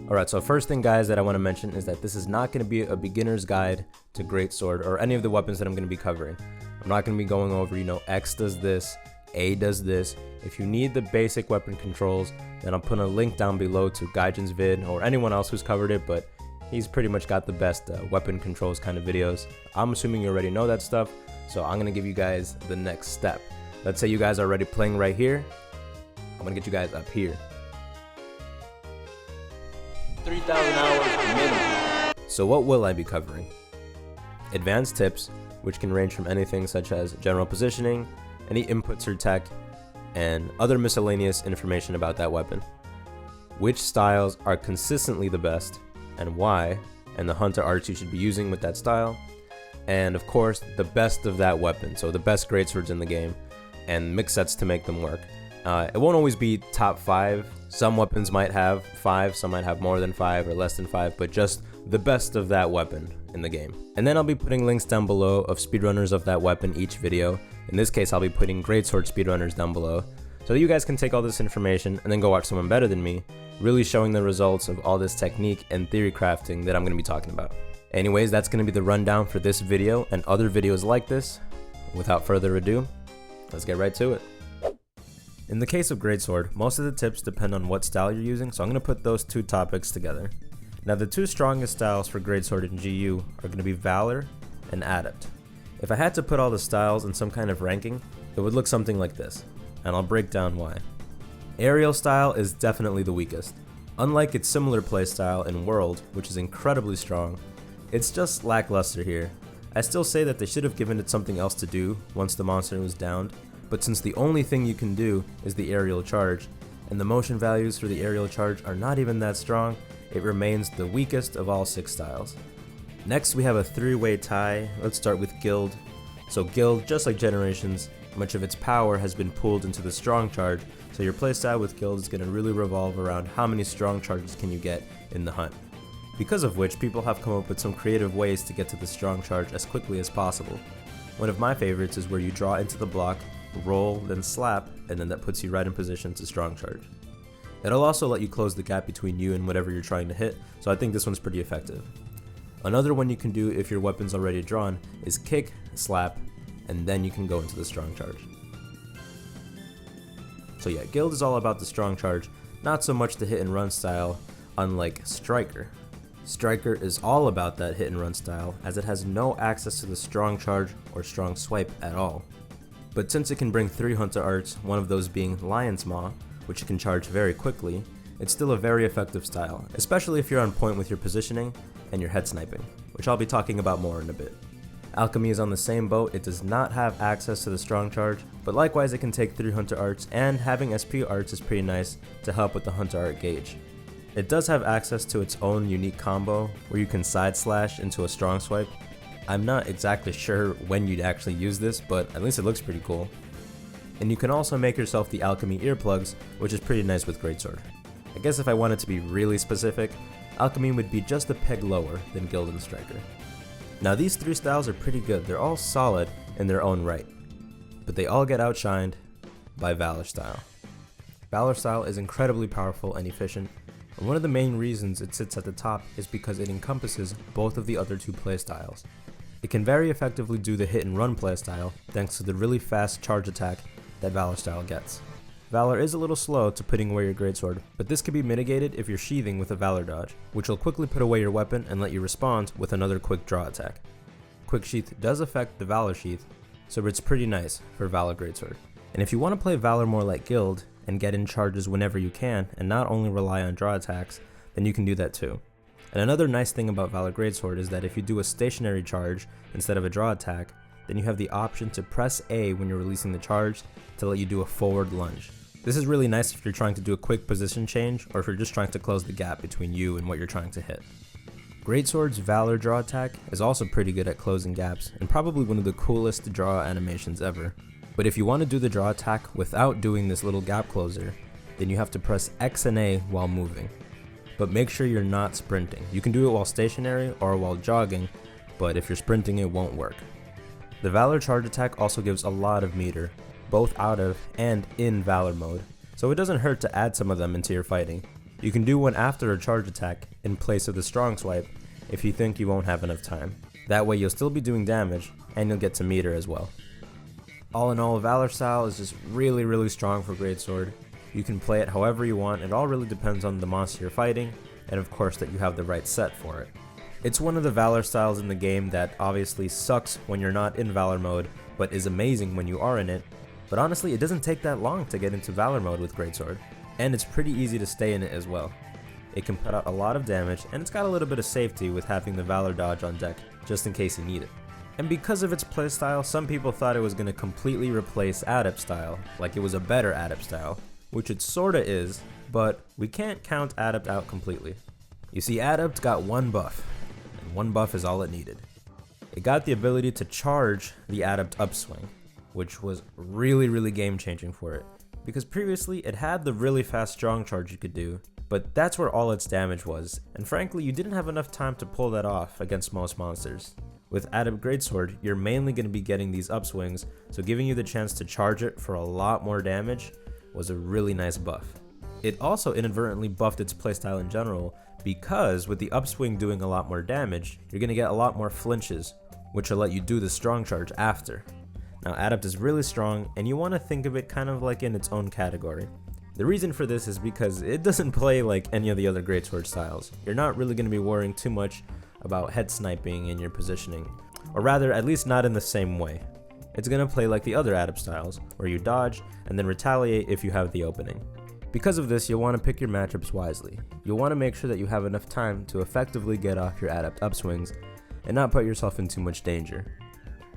Alright, so first thing guys that I want to mention is that this is not going to be a beginner's guide to greatsword or any of the weapons that I'm going to be covering. I'm not going to be going over, X does this, A does this. If you need the basic weapon controls, then I'll put a link down below to Gaijin's vid or anyone else who's covered it, but he's pretty much got the best weapon controls kind of videos. I'm assuming you already know that stuff, so I'm going to give you guys the next step. Let's say you guys are already playing right here. I'm going to get you guys up here. 3,000 hours minimum. So what will I be covering? Advanced tips, which can range from anything such as general positioning, any inputs or tech, and other miscellaneous information about that weapon. Which styles are consistently the best, and why, and the hunter arts you should be using with that style, and of course, the best of that weapon, so the best greatswords in the game, and mix sets to make them work. It won't always be top 5. Some weapons might have 5, some might have more than 5 or less than 5, but just the best of that weapon in the game. And then I'll be putting links down below of speedrunners of that weapon each video. In this case, I'll be putting greatsword speedrunners down below, so that you guys can take all this information and then go watch someone better than me, really showing the results of all this technique and theory crafting that I'm going to be talking about. Anyways, that's going to be the rundown for this video and other videos like this. Without further ado, let's get right to it. In the case of greatsword, most of the tips depend on what style you're using, so I'm going to put those two topics together. Now the two strongest styles for greatsword in GU are going to be Valor and Adept. If I had to put all the styles in some kind of ranking, it would look something like this, and I'll break down why. Aerial style is definitely the weakest. Unlike its similar playstyle in World, which is incredibly strong, it's just lackluster here. I still say that they should have given it something else to do once the monster was downed, but since the only thing you can do is the aerial charge, and the motion values for the aerial charge are not even that strong, it remains the weakest of all 6 styles. Next we have a 3-way tie. Let's start with Guild. So Guild, just like Generations, much of its power has been pulled into the strong charge, so your playstyle with Guild is going to really revolve around how many strong charges can you get in the hunt. Because of which, people have come up with some creative ways to get to the strong charge as quickly as possible. One of my favorites is where you draw into the block, roll, then slap, and then that puts you right in position to strong charge. It'll also let you close the gap between you and whatever you're trying to hit, so I think this one's pretty effective. Another one you can do if your weapon's already drawn is kick, slap, and then you can go into the strong charge. So yeah, Guild is all about the strong charge, not so much the hit and run style, unlike Striker. Striker is all about that hit and run style, as it has no access to the strong charge or strong swipe at all. But since it can bring 3 hunter arts, one of those being Lion's Maw, which can charge very quickly, it's still a very effective style, especially if you're on point with your positioning and your head sniping, which I'll be talking about more in a bit. Alchemy is on the same boat. It does not have access to the strong charge, but likewise it can take 3 hunter arts, and having SP arts is pretty nice to help with the hunter art gauge. It does have access to its own unique combo where you can side slash into a strong swipe. I'm not exactly sure when you'd actually use this, but at least it looks pretty cool. And you can also make yourself the alchemy earplugs, which is pretty nice with greatsword. I guess if I wanted to be really specific, alchemy would be just a peg lower than Guild and Striker. Now these 3 styles are pretty good. They're all solid in their own right, but they all get outshined by Valor style. Valor style is incredibly powerful and efficient, and one of the main reasons it sits at the top is because it encompasses both of the other 2 playstyles. It can very effectively do the hit and run playstyle thanks to the really fast charge attack that Valor style gets. Valor is a little slow to putting away your greatsword, but this can be mitigated if you're sheathing with a Valor dodge, which will quickly put away your weapon and let you respond with another quick draw attack. Quick sheath does affect the Valor sheath, so it's pretty nice for Valor greatsword. And if you want to play Valor more like Guild and get in charges whenever you can and not only rely on draw attacks, then you can do that too. And another nice thing about Valor greatsword is that if you do a stationary charge instead of a draw attack, then you have the option to press A when you're releasing the charge to let you do a forward lunge. This is really nice if you're trying to do a quick position change or if you're just trying to close the gap between you and what you're trying to hit. Greatsword's Valor draw attack is also pretty good at closing gaps and probably one of the coolest draw animations ever. But if you want to do the draw attack without doing this little gap closer, then you have to press X and A while moving. But make sure you're not sprinting. You can do it while stationary or while jogging, but if you're sprinting it won't work. The Valor charge attack also gives a lot of meter, both out of and in Valor mode, so it doesn't hurt to add some of them into your fighting. You can do one after a charge attack in place of the strong swipe if you think you won't have enough time. That way you'll still be doing damage and you'll get some meter as well. All in all, Valor style is just really strong for Greatsword. You can play it however you want, it all really depends on the monster you're fighting, and of course that you have the right set for it. It's one of the Valor styles in the game that obviously sucks when you're not in Valor mode, but is amazing when you are in it. But honestly, it doesn't take that long to get into Valor mode with Greatsword, and it's pretty easy to stay in it as well. It can put out a lot of damage, and it's got a little bit of safety with having the Valor dodge on deck, just in case you need it. And because of its playstyle, some people thought it was going to completely replace Adept style, like it was a better Adept style, which it sorta is, but we can't count Adept out completely. You see, Adept got one buff, and one buff is all it needed. It got the ability to charge the Adept upswing, which was really game changing for it, because previously it had the really fast strong charge you could do, but that's where all its damage was, and frankly you didn't have enough time to pull that off against most monsters. With Adept Greatsword, you're mainly going to be getting these upswings, so giving you the chance to charge it for a lot more damage was a really nice buff. It also inadvertently buffed its playstyle in general, because with the upswing doing a lot more damage, you're going to get a lot more flinches, which will let you do the strong charge after. Now Adept is really strong, and you want to think of it kind of like in its own category. The reason for this is because it doesn't play like any of the other Greatsword styles. You're not really going to be worrying too much about head sniping and your positioning, or rather at least not in the same way. It's going to play like the other Adept styles, where you dodge and then retaliate if you have the opening. Because of this, you'll want to pick your matchups wisely. You'll want to make sure that you have enough time to effectively get off your Adept upswings and not put yourself in too much danger.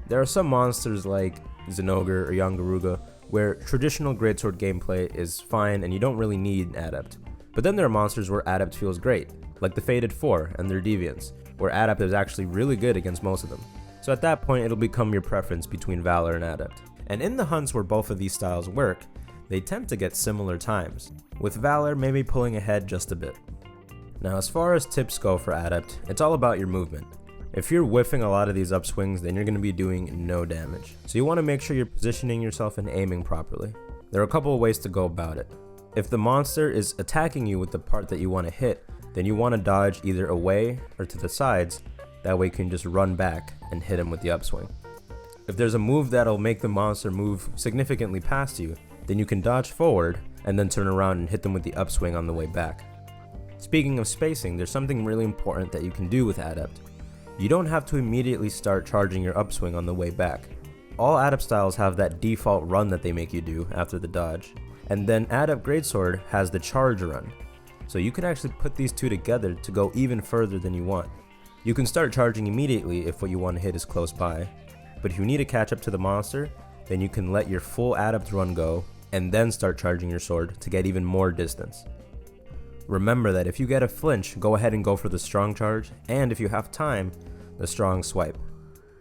There are some monsters like Zinogre or Yangaruga where traditional Greatsword gameplay is fine and you don't really need Adept. But then there are monsters where Adept feels great, like the Fated 4 and their Deviants, where Adept is actually really good against most of them. So at that point it'll become your preference between Valor and Adept. And in the hunts where both of these styles work, they tend to get similar times, with Valor maybe pulling ahead just a bit. Now as far as tips go for Adept, it's all about your movement. If you're whiffing a lot of these upswings, then you're going to be doing no damage. So you want to make sure you're positioning yourself and aiming properly. There are a couple of ways to go about it. If the monster is attacking you with the part that you want to hit, then you want to dodge either away or to the sides, that way you can just run back and hit him with the upswing. If there's a move that'll make the monster move significantly past you, then you can dodge forward and then turn around and hit them with the upswing on the way back. Speaking of spacing, there's something really important that you can do with Adept. You don't have to immediately start charging your upswing on the way back. All Adept styles have that default run that they make you do after the dodge, and then Adept Greatsword has the charge run. So you can actually put these two together to go even further than you want. You can start charging immediately if what you want to hit is close by, but if you need to catch up to the monster, then you can let your full Adept run go and then start charging your sword to get even more distance. Remember that if you get a flinch, go ahead and go for the strong charge, and if you have time, the strong swipe.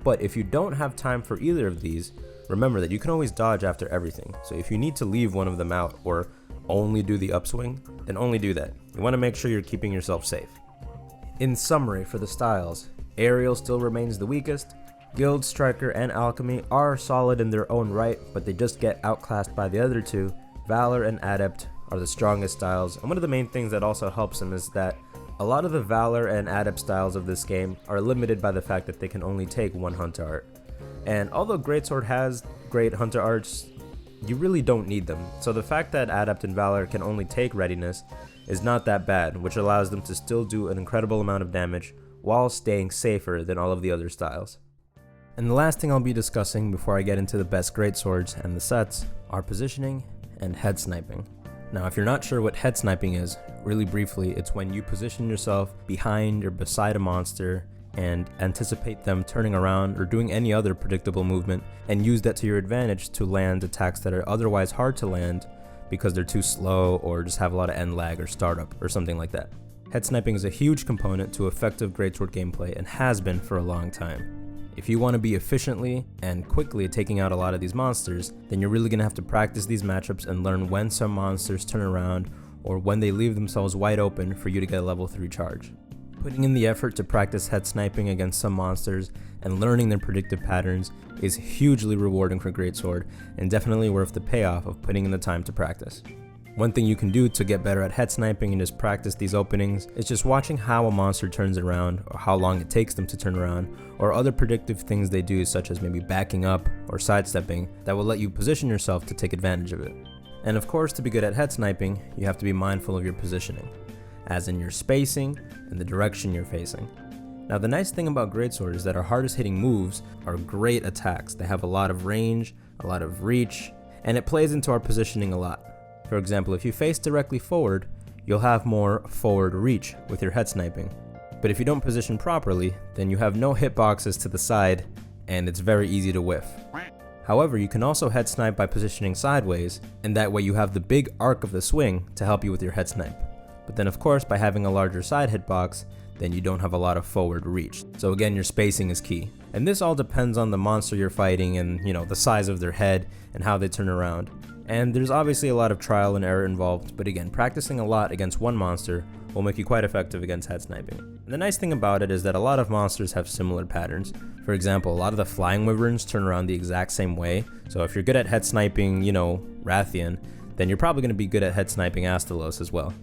But if you don't have time for either of these, remember that you can always dodge after everything, so if you need to leave one of them out or only do the upswing, then only do that. You want to make sure you're keeping yourself safe. In summary for the styles, Aerial still remains the weakest, Guild, Striker, and Alchemy are solid in their own right, but they just get outclassed by the other two. Valor and Adept are the strongest styles, and one of the main things that also helps them is that a lot of the Valor and Adept styles of this game are limited by the fact that they can only take one Hunter art. And although Greatsword has great Hunter arts, you really don't need them, so the fact that Adept and Valor can only take Readiness is not that bad, which allows them to still do an incredible amount of damage while staying safer than all of the other styles. And the last thing I'll be discussing before I get into the best Greatswords and the sets are positioning and head sniping. Now if you're not sure what head sniping is, really briefly, it's when you position yourself behind or beside a monster and anticipate them turning around or doing any other predictable movement and use that to your advantage to land attacks that are otherwise hard to land because they're too slow or just have a lot of end lag or startup or something like that. Head sniping is a huge component to effective greatsword gameplay and has been for a long time. If you want to be efficiently and quickly taking out a lot of these monsters, then you're really going to have to practice these matchups and learn when some monsters turn around or when they leave themselves wide open for you to get a level 3 charge. Putting in the effort to practice head sniping against some monsters and learning their predictive patterns is hugely rewarding for greatsword and definitely worth the payoff of putting in the time to practice. One thing you can do to get better at head sniping and just practice these openings is just watching how a monster turns around or how long it takes them to turn around or other predictive things they do, such as maybe backing up or sidestepping, that will let you position yourself to take advantage of it. And of course, to be good at head sniping, you have to be mindful of your positioning, as in your spacing and the direction you're facing. Now the nice thing about greatsword is that our hardest hitting moves are great attacks. They have a lot of range, a lot of reach, and it plays into our positioning a lot. For example, if you face directly forward, you'll have more forward reach with your head sniping. But if you don't position properly, then you have no hitboxes to the side, and it's very easy to whiff. However, you can also head snipe by positioning sideways, and that way you have the big arc of the swing to help you with your head snipe. But then of course, by having a larger side hitbox, then you don't have a lot of forward reach. So again, your spacing is key. And this all depends on the monster you're fighting and, the size of their head and how they turn around. And there's obviously a lot of trial and error involved, but again, practicing a lot against one monster will make you quite effective against head sniping. And the nice thing about it is that a lot of monsters have similar patterns. For example, a lot of the flying wyverns turn around the exact same way, so if you're good at head sniping, Rathian, then you're probably going to be good at head sniping Astalos as well.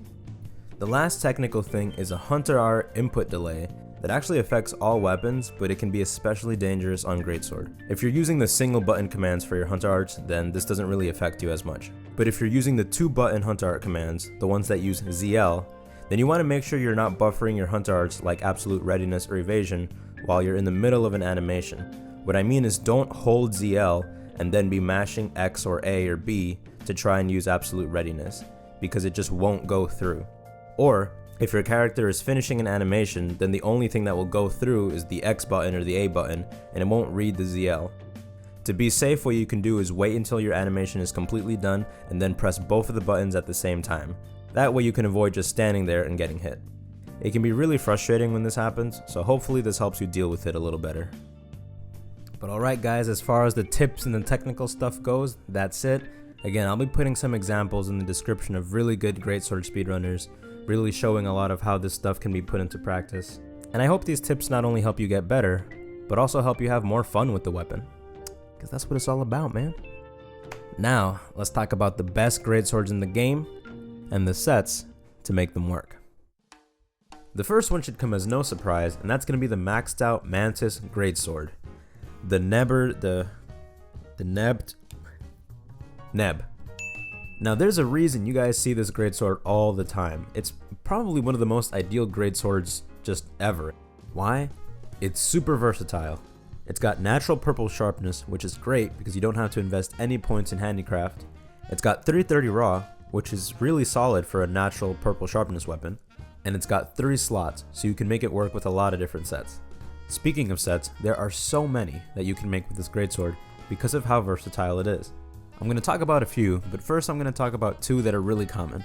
The last technical thing is a Hunter Art input delay that actually affects all weapons, but it can be especially dangerous on greatsword. If you're using the single button commands for your Hunter Arts, then this doesn't really affect you as much. But if you're using the 2-button Hunter Art commands, the ones that use ZL, then you want to make sure you're not buffering your Hunter Arts like absolute readiness or evasion while you're in the middle of an animation. What I mean is, don't hold ZL and then be mashing X or A or B to try and use absolute readiness, because it just won't go through. Or, if your character is finishing an animation, then the only thing that will go through is the X button or the A button, and it won't read the ZL. To be safe, what you can do is wait until your animation is completely done and then press both of the buttons at the same time. That way you can avoid just standing there and getting hit. It can be really frustrating when this happens, so hopefully this helps you deal with it a little better. But alright guys, as far as the tips and the technical stuff goes, that's it. Again, I'll be putting some examples in the description of really good greatsword speedrunners, really showing a lot of how this stuff can be put into practice. And I hope these tips not only help you get better, but also help you have more fun with the weapon. Because that's what it's all about, man. Now, let's talk about the best greatswords in the game, and the sets to make them work. The first one should come as no surprise, and that's going to be the maxed out Mantis greatsword. The Neb. Now there's a reason you guys see this greatsword all the time. It's probably one of the most ideal greatswords just ever. Why? It's super versatile. It's got natural purple sharpness, which is great because you don't have to invest any points in handicraft. It's got 330 raw, which is really solid for a natural purple sharpness weapon. And it's got 3 slots, so you can make it work with a lot of different sets. Speaking of sets, there are so many that you can make with this greatsword because of how versatile it is. I'm going to talk about a few, but first I'm going to talk about 2 that are really common.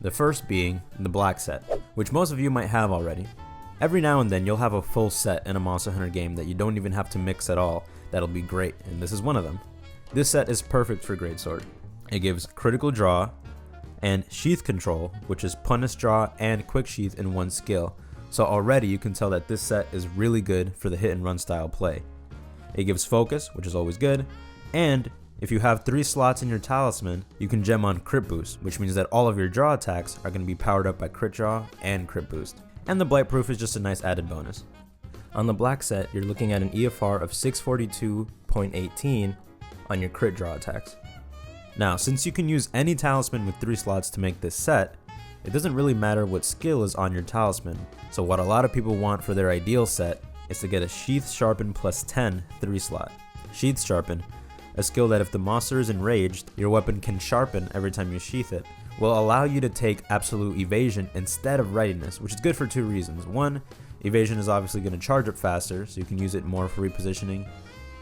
The first being the black set, which most of you might have already. Every now and then you'll have a full set in a Monster Hunter game that you don't even have to mix at all. That'll be great, and this is one of them. This set is perfect for greatsword. It gives critical draw and sheath control, which is punish draw and quick sheath in one skill. So already you can tell that this set is really good for the hit and run style play. It gives focus, which is always good, and if you have 3 slots in your talisman, you can gem on crit boost, which means that all of your draw attacks are going to be powered up by crit draw and crit boost. And the blight proof is just a nice added bonus. On the black set, you're looking at an EFR of 642.18 on your crit draw attacks. Now, since you can use any talisman with 3 slots to make this set, it doesn't really matter what skill is on your talisman. So what a lot of people want for their ideal set is to get a Sheath Sharpen plus 10 3 slot. Sheath Sharpen, a skill that if the monster is enraged, your weapon can sharpen every time you sheath it, will allow you to take absolute evasion instead of readiness, which is good for 2 reasons. One, Evasion is obviously going to charge up faster, so you can use it more for repositioning.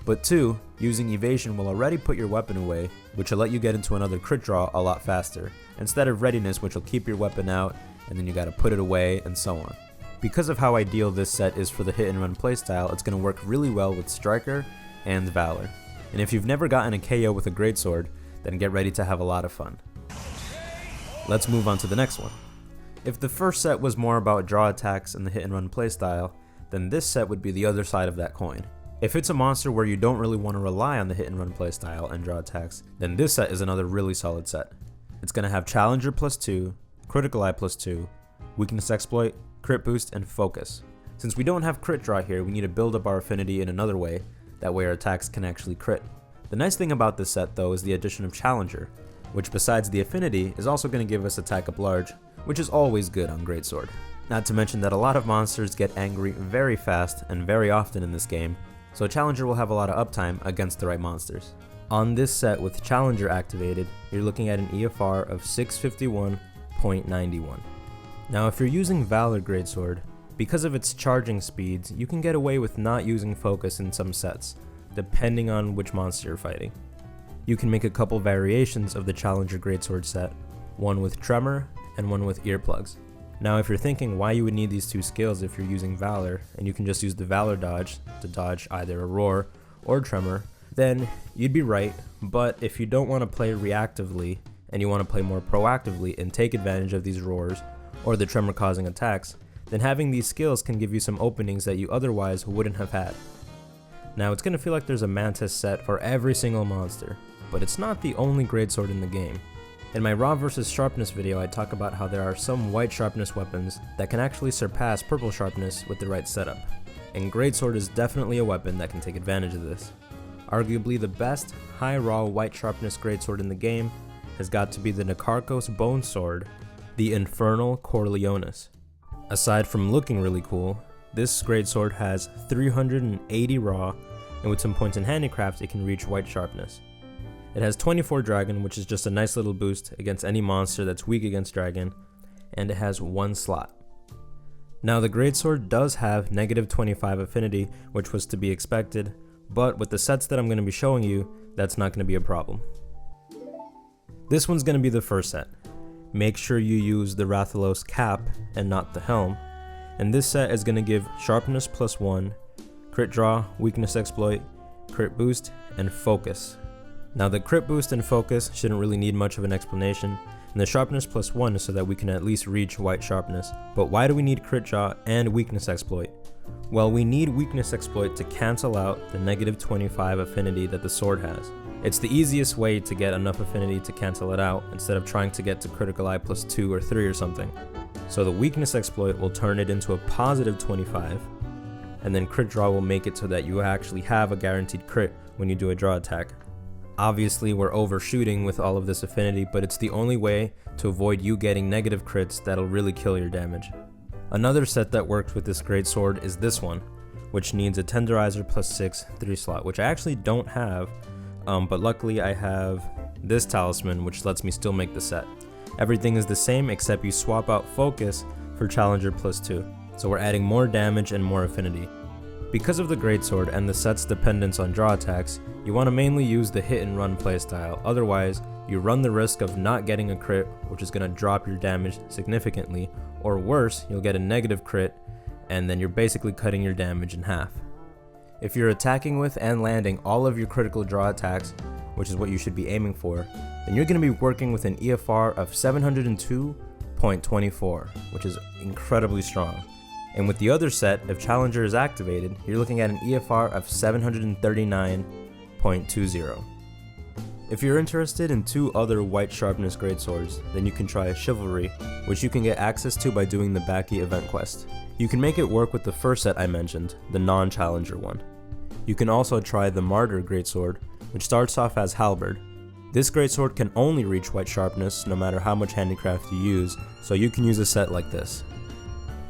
But 2, using Evasion will already put your weapon away, which will let you get into another crit draw a lot faster, instead of Readiness, which will keep your weapon out, and then you gotta put it away, and so on. Because of how ideal this set is for the hit and run playstyle, it's going to work really well with Striker and Valor. And if you've never gotten a KO with a greatsword, then get ready to have a lot of fun. Let's move on to the next one. If the first set was more about draw attacks and the hit and run playstyle, then this set would be the other side of that coin. If it's a monster where you don't really want to rely on the hit and run playstyle and draw attacks, then this set is another really solid set. It's going to have Challenger +2, Critical Eye +2, Weakness Exploit, Crit Boost, and Focus. Since we don't have crit draw here, we need to build up our affinity in another way, that way our attacks can actually crit. The nice thing about this set though is the addition of Challenger, which besides the affinity is also going to give us attack up large, which is always good on Greatsword. Not to mention that a lot of monsters get angry very fast and very often in this game, so Challenger will have a lot of uptime against the right monsters. On this set with Challenger activated, you're looking at an EFR of 651.91. Now if you're using Valor Greatsword, because of its charging speeds, you can get away with not using Focus in some sets, depending on which monster you're fighting. You can make a couple variations of the Challenger Greatsword set, one with Tremor and one with Earplugs. Now if you're thinking why you would need these two skills if you're using Valor, and you can just use the Valor dodge to dodge either a Roar or Tremor, then you'd be right, but if you don't want to play reactively and you want to play more proactively and take advantage of these Roars or the Tremor causing attacks, then having these skills can give you some openings that you otherwise wouldn't have had. Now it's going to feel like there's a Mantis set for every single monster, but it's not the only greatsword in the game. In my Raw vs Sharpness video, I talk about how there are some white sharpness weapons that can actually surpass purple sharpness with the right setup, and greatsword is definitely a weapon that can take advantage of this. Arguably the best high raw white sharpness greatsword in the game has got to be the Nakarkos Bone Sword, the Infernal Corleones. Aside from looking really cool, this greatsword has 380 raw, and with some points in handicraft it can reach white sharpness. It has 24 dragon, which is just a nice little boost against any monster that's weak against dragon, and it has 1 slot. Now the greatsword does have -25 affinity, which was to be expected, but with the sets that I'm going to be showing you, that's not going to be a problem. This one's going to be the first set. Make sure you use the Rathalos cap and not the helm, and this set is going to give sharpness +1, crit draw, weakness exploit, crit boost, and focus. Now the crit boost and focus shouldn't really need much of an explanation, and the sharpness +1 is so that we can at least reach white sharpness. But why do we need crit draw and weakness exploit? Well, we need weakness exploit to cancel out the -25 affinity that the sword has. It's the easiest way to get enough affinity to cancel it out instead of trying to get to critical eye +2 or 3 or something. So the weakness exploit will turn it into a +25, and then crit draw will make it so that you actually have a guaranteed crit when you do a draw attack. Obviously we're overshooting with all of this affinity, but it's the only way to avoid you getting negative crits that'll really kill your damage. Another set that works with this greatsword is this one, which needs a Tenderizer +6 3 slot, which I actually don't have, but luckily I have this talisman, which lets me still make the set. Everything is the same except you swap out focus for Challenger +2, so we're adding more damage and more affinity. Because of the greatsword and the set's dependence on draw attacks, you want to mainly use the hit and run playstyle, otherwise you run the risk of not getting a crit, which is going to drop your damage significantly, or worse, you'll get a negative crit and then you're basically cutting your damage in half. If you're attacking with and landing all of your critical draw attacks, which is what you should be aiming for, then you're going to be working with an EFR of 702.24, which is incredibly strong. And with the other set, if Challenger is activated, you're looking at an EFR of 739.20. If you're interested in 2 other white sharpness greatswords, then you can try Chivalry, which you can get access to by doing the Baki event quest. You can make it work with the first set I mentioned, the non-Challenger one. You can also try the Martyr greatsword, which starts off as Halberd. This greatsword can only reach white sharpness no matter how much handicraft you use, so you can use a set like this.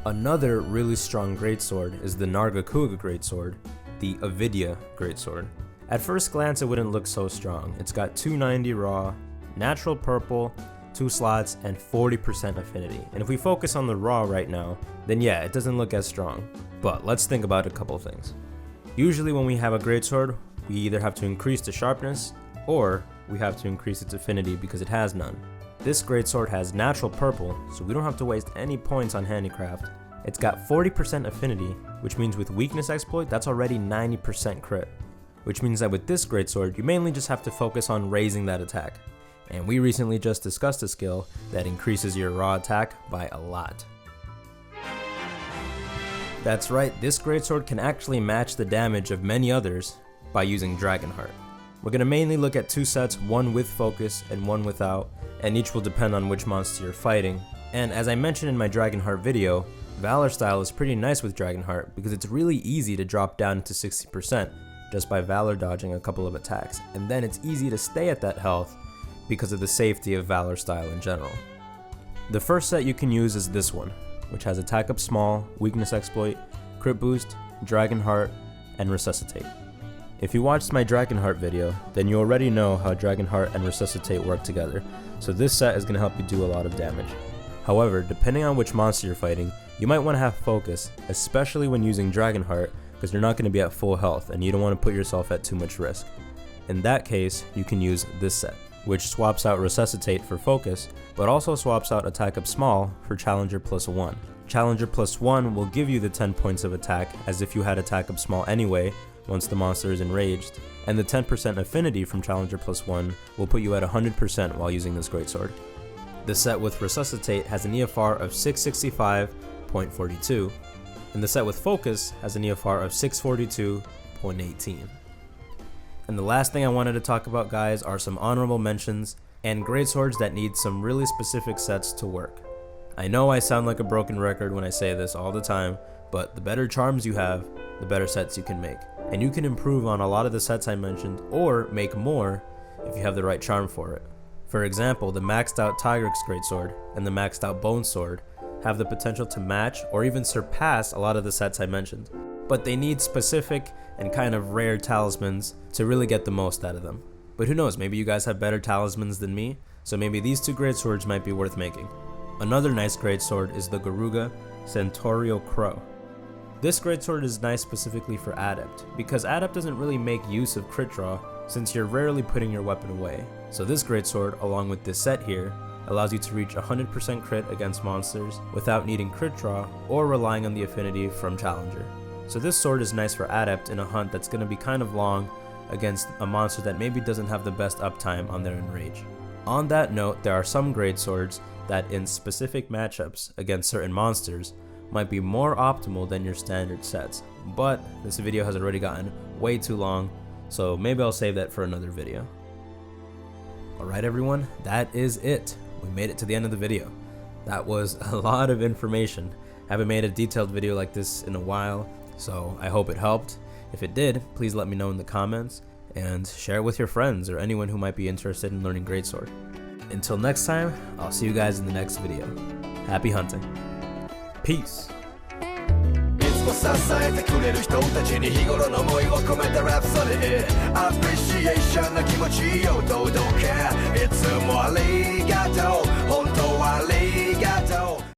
Another really strong greatsword is the Nargacuga greatsword, the Avidya greatsword. At first glance it wouldn't look so strong. It's got 290 raw, natural purple, 2 slots, and 40% affinity. And if we focus on the raw right now, then yeah, it doesn't look as strong. But let's think about a couple of things. Usually when we have a greatsword, we either have to increase the sharpness, or we have to increase its affinity because it has none. This greatsword has natural purple, so we don't have to waste any points on handicraft. It's got 40% affinity, which means with weakness exploit, that's already 90% crit. Which means that with this greatsword, you mainly just have to focus on raising that attack. And we recently just discussed a skill that increases your raw attack by a lot. That's right, this greatsword can actually match the damage of many others by using Dragonheart. We're going to mainly look at 2 sets, one with focus and one without, and each will depend on which monster you're fighting. And as I mentioned in my Dragonheart video, Valor style is pretty nice with Dragonheart because it's really easy to drop down to 60% just by Valor dodging a couple of attacks, and then it's easy to stay at that health because of the safety of Valor style in general. The first set you can use is this one, which has attack up small, weakness exploit, crit boost, Dragonheart, and resuscitate. If you watched my Dragonheart video, then you already know how Dragonheart and resuscitate work together, so this set is going to help you do a lot of damage. However, depending on which monster you're fighting, you might want to have focus, especially when using Dragonheart, because you're not going to be at full health and you don't want to put yourself at too much risk. In that case, you can use this set, which swaps out resuscitate for focus, but also swaps out attack up small for Challenger +1. Challenger +1 will give you the 10 points of attack as if you had attack up small anyway once the monster is enraged, and the 10% affinity from Challenger +1 will put you at 100% while using this greatsword. The set with resuscitate has an EFR of 665.42, and the set with focus has an EFR of 642.18. And the last thing I wanted to talk about, guys, are some honorable mentions and greatswords that need some really specific sets to work. I know I sound like a broken record when I say this all the time, but the better charms you have, the better sets you can make. And you can improve on a lot of the sets I mentioned, or make more if you have the right charm for it. For example, the maxed out Tigrex greatsword and the maxed out Bone Sword have the potential to match or even surpass a lot of the sets I mentioned, but they need specific and kind of rare talismans to really get the most out of them. But who knows, maybe you guys have better talismans than me, so maybe these 2 greatswords might be worth making. Another nice greatsword is the Garuga Centaurio Crow. This greatsword is nice specifically for Adept, because Adept doesn't really make use of crit draw since you're rarely putting your weapon away. So this greatsword, along with this set here, allows you to reach 100% crit against monsters without needing crit draw or relying on the affinity from Challenger. So this sword is nice for Adept in a hunt that's going to be kind of long against a monster that maybe doesn't have the best uptime on their enrage. On that note, there are some greatswords that in specific matchups against certain monsters might be more optimal than your standard sets, but this video has already gotten way too long, so maybe I'll save that for another video. Alright everyone, that is it. We made it to the end of the video. That was a lot of information. I haven't made a detailed video like this in a while, so I hope it helped. If it did, please let me know in the comments, and share it with your friends or anyone who might be interested in learning greatsword. Until next time, I'll see you guys in the next video. Happy hunting. Peace. いつも支えてくれる人たちに日頃の思いを込めたラプソディアプリシエーションな気持ちを届けいつもありがとう本当はあり